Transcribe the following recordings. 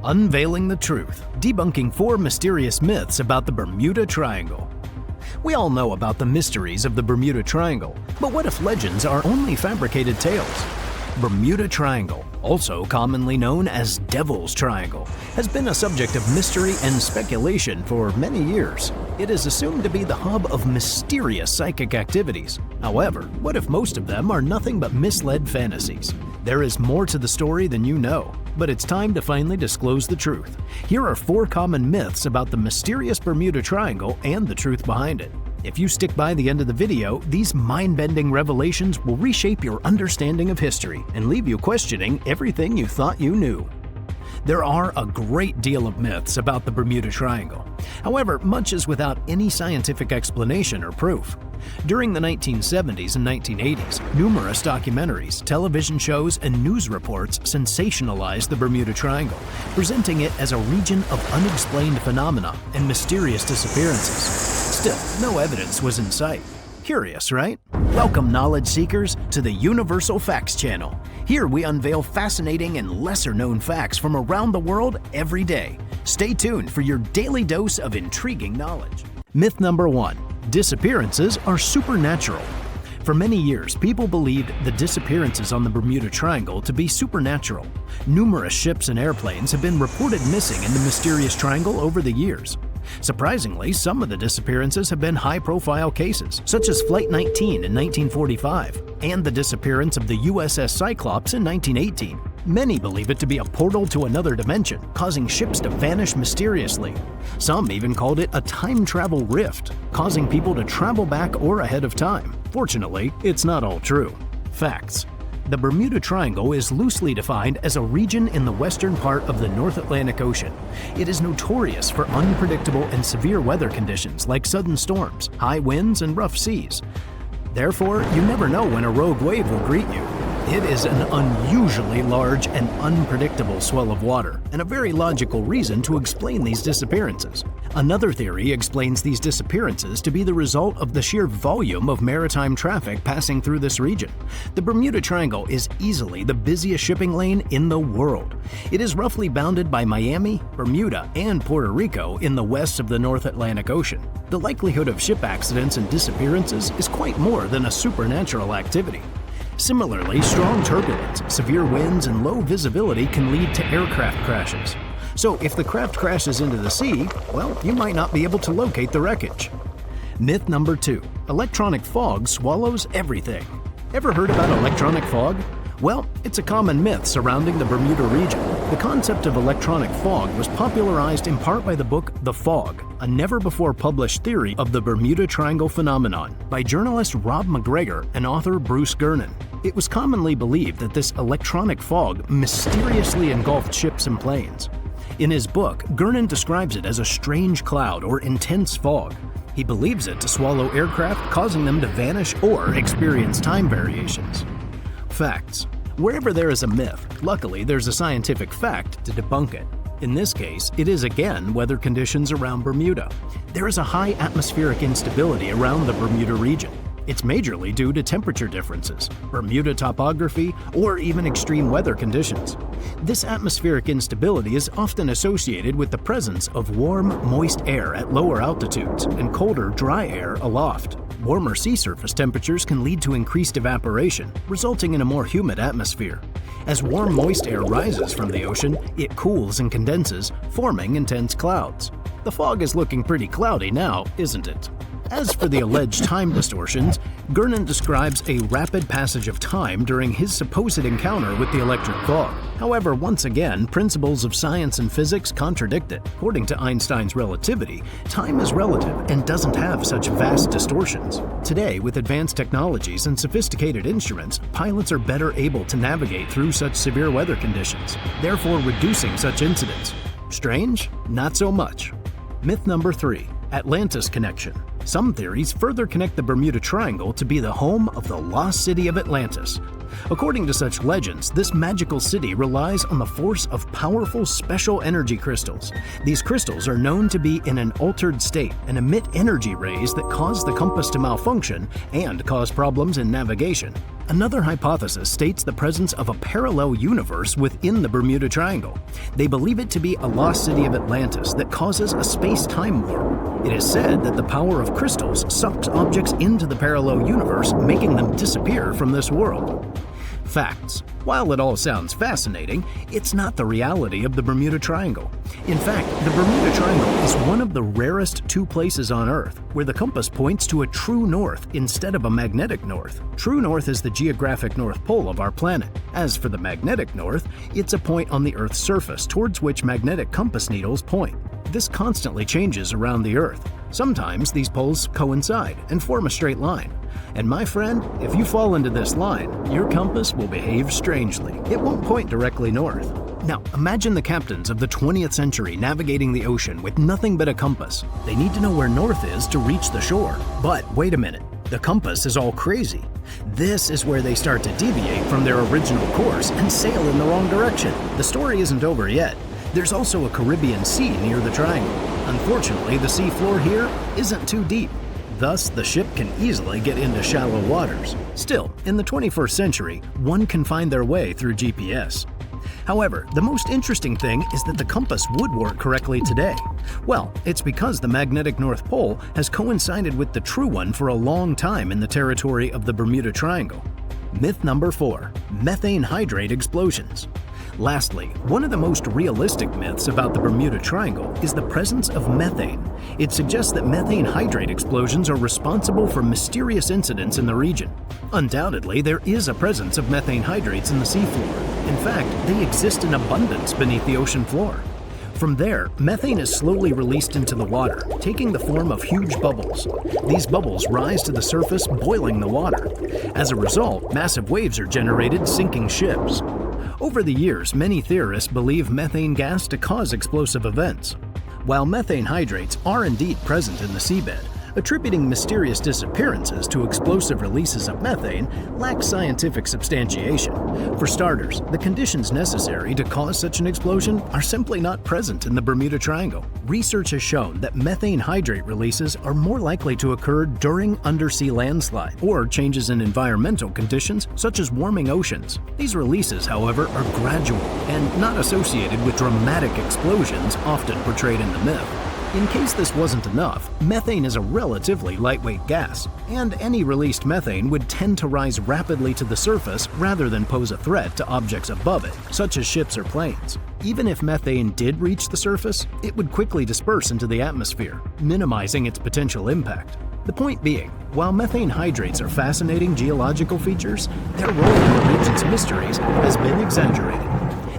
Unveiling the truth, debunking 4 mysterious myths about the Bermuda Triangle. We all know about the mysteries of the Bermuda Triangle, but what if legends are only fabricated tales? Bermuda Triangle, also commonly known as Devil's Triangle, has been a subject of mystery and speculation for many years. It is assumed to be the hub of mysterious psychic activities. However, what if most of them are nothing but misled fantasies? There is more to the story than you know, but it's time to finally disclose the truth. Here are 4 common myths about the mysterious Bermuda Triangle and the truth behind it. If you stick by the end of the video, these mind-bending revelations will reshape your understanding of history and leave you questioning everything you thought you knew. There are a great deal of myths about the Bermuda Triangle. However, much is without any scientific explanation or proof. During the 1970s and 1980s, numerous documentaries, television shows, and news reports sensationalized the Bermuda Triangle, presenting it as a region of unexplained phenomena and mysterious disappearances. Still, no evidence was in sight. Curious, right? Welcome, knowledge seekers, to the Universal Facts channel. Here we unveil fascinating and lesser-known facts from around the world every day. Stay tuned for your daily dose of intriguing knowledge. Myth number 1. Disappearances are supernatural. For many years, people believed the disappearances on the Bermuda Triangle to be supernatural. Numerous ships and airplanes have been reported missing in the mysterious triangle over the years. Surprisingly, some of the disappearances have been high-profile cases, such as Flight 19 in 1945 and the disappearance of the USS Cyclops in 1918. Many believe it to be a portal to another dimension, causing ships to vanish mysteriously. Some even called it a time travel rift, causing people to travel back or ahead of time. Fortunately, it's not all true. Facts. The Bermuda Triangle is loosely defined as a region in the western part of the North Atlantic Ocean. It is notorious for unpredictable and severe weather conditions like sudden storms, high winds, and rough seas. Therefore, you never know when a rogue wave will greet you. It is an unusually large and unpredictable swell of water, and a very logical reason to explain these disappearances. Another theory explains these disappearances to be the result of the sheer volume of maritime traffic passing through this region. The Bermuda Triangle is easily the busiest shipping lane in the world. It is roughly bounded by Miami, Bermuda, and Puerto Rico in the west of the North Atlantic Ocean. The likelihood of ship accidents and disappearances is quite more than a supernatural activity. Similarly, strong turbulence, severe winds, and low visibility can lead to aircraft crashes. So if the craft crashes into the sea, well, you might not be able to locate the wreckage. Myth number 2. Electronic fog swallows everything. Ever heard about electronic fog? Well, it's a common myth surrounding the Bermuda region. The concept of electronic fog was popularized in part by the book The Fog, a never-before-published theory of the Bermuda Triangle phenomenon by journalist Rob McGregor and author Bruce Gernon. It was commonly believed that this electronic fog mysteriously engulfed ships and planes. In his book, Gernon describes it as a strange cloud or intense fog. He believes it to swallow aircraft, causing them to vanish or experience time variations. Facts. Wherever there is a myth, luckily there's a scientific fact to debunk it. In this case, it is again weather conditions around Bermuda. There is a high atmospheric instability around the Bermuda region. It's majorly due to temperature differences, Bermuda topography, or even extreme weather conditions. This atmospheric instability is often associated with the presence of warm, moist air at lower altitudes and colder, dry air aloft. Warmer sea surface temperatures can lead to increased evaporation, resulting in a more humid atmosphere. As warm, moist air rises from the ocean, it cools and condenses, forming intense clouds. The fog is looking pretty cloudy now, isn't it? As for the alleged time distortions, Gernon describes a rapid passage of time during his supposed encounter with the electric fog. However, once again, principles of science and physics contradict it. According to Einstein's relativity, time is relative and doesn't have such vast distortions. Today, with advanced technologies and sophisticated instruments, pilots are better able to navigate through such severe weather conditions, therefore reducing such incidents. Strange? Not so much. Myth number 3. Atlantis Connection. Some theories further connect the Bermuda Triangle to be the home of the lost city of Atlantis. According to such legends, this magical city relies on the force of powerful special energy crystals. These crystals are known to be in an altered state and emit energy rays that cause the compass to malfunction and cause problems in navigation. Another hypothesis states the presence of a parallel universe within the Bermuda Triangle. They believe it to be a lost city of Atlantis that causes a space-time warp. It is said that the power of crystals sucks objects into the parallel universe, making them disappear from this world. Facts. While it all sounds fascinating, it's not the reality of the Bermuda Triangle. In fact, the Bermuda Triangle is one of the rarest two places on Earth where the compass points to a true north instead of a magnetic north. True north is the geographic north pole of our planet. As for the magnetic north, it's a point on the Earth's surface towards which magnetic compass needles point. This constantly changes around the Earth. Sometimes these poles coincide and form a straight line. And my friend, if you fall into this line, your compass will behave strangely. It won't point directly north. Now, imagine the captains of the 20th century navigating the ocean with nothing but a compass. They need to know where north is to reach the shore. But wait a minute, the compass is all crazy. This is where they start to deviate from their original course and sail in the wrong direction. The story isn't over yet. There's also a Caribbean Sea near the triangle. Unfortunately, the sea floor here isn't too deep. Thus, the ship can easily get into shallow waters. Still, in the 21st century, one can find their way through GPS. However, the most interesting thing is that the compass would work correctly today. Well, it's because the magnetic North Pole has coincided with the true one for a long time in the territory of the Bermuda Triangle. Myth number 4. Methane hydrate explosions. Lastly, one of the most realistic myths about the Bermuda Triangle is the presence of methane. It suggests that methane hydrate explosions are responsible for mysterious incidents in the region. Undoubtedly, there is a presence of methane hydrates in the seafloor. In fact, they exist in abundance beneath the ocean floor. From there, methane is slowly released into the water, taking the form of huge bubbles. These bubbles rise to the surface, boiling the water. As a result, massive waves are generated, sinking ships. Over the years, many theorists believe methane gas to cause explosive events. While methane hydrates are indeed present in the seabed, attributing mysterious disappearances to explosive releases of methane lacks scientific substantiation. For starters, the conditions necessary to cause such an explosion are simply not present in the Bermuda Triangle. Research has shown that methane hydrate releases are more likely to occur during undersea landslides or changes in environmental conditions such as warming oceans. These releases, however, are gradual and not associated with dramatic explosions often portrayed in the myth. In case this wasn't enough, methane is a relatively lightweight gas, and any released methane would tend to rise rapidly to the surface rather than pose a threat to objects above it, such as ships or planes. Even if methane did reach the surface, it would quickly disperse into the atmosphere, minimizing its potential impact. The point being, while methane hydrates are fascinating geological features, their role in the region's mysteries has been exaggerated.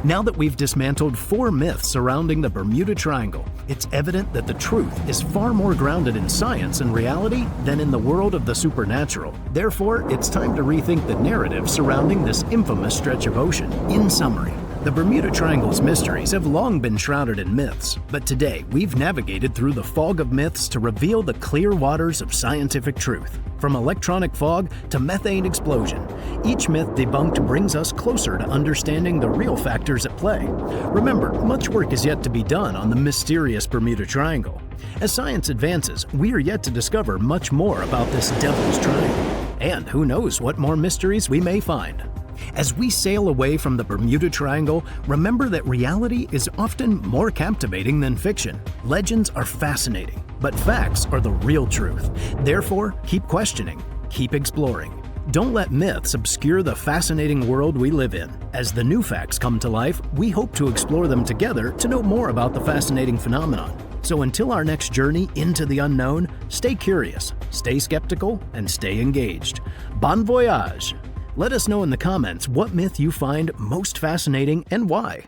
Now that we've dismantled 4 myths surrounding the Bermuda Triangle, it's evident that the truth is far more grounded in science and reality than in the world of the supernatural. Therefore, it's time to rethink the narrative surrounding this infamous stretch of ocean. In summary, the Bermuda Triangle's mysteries have long been shrouded in myths, but today we've navigated through the fog of myths to reveal the clear waters of scientific truth. From electronic fog to methane explosion, each myth debunked brings us closer to understanding the real factors at play. Remember, much work is yet to be done on the mysterious Bermuda Triangle. As science advances, we are yet to discover much more about this Devil's Triangle. And who knows what more mysteries we may find. As we sail away from the Bermuda Triangle, remember that reality is often more captivating than fiction. Legends are fascinating, but facts are the real truth. Therefore, keep questioning, keep exploring. Don't let myths obscure the fascinating world we live in. As the new facts come to life, we hope to explore them together to know more about the fascinating phenomenon. So until our next journey into the unknown, stay curious, stay skeptical, and stay engaged. Bon voyage! Let us know in the comments what myth you find most fascinating and why.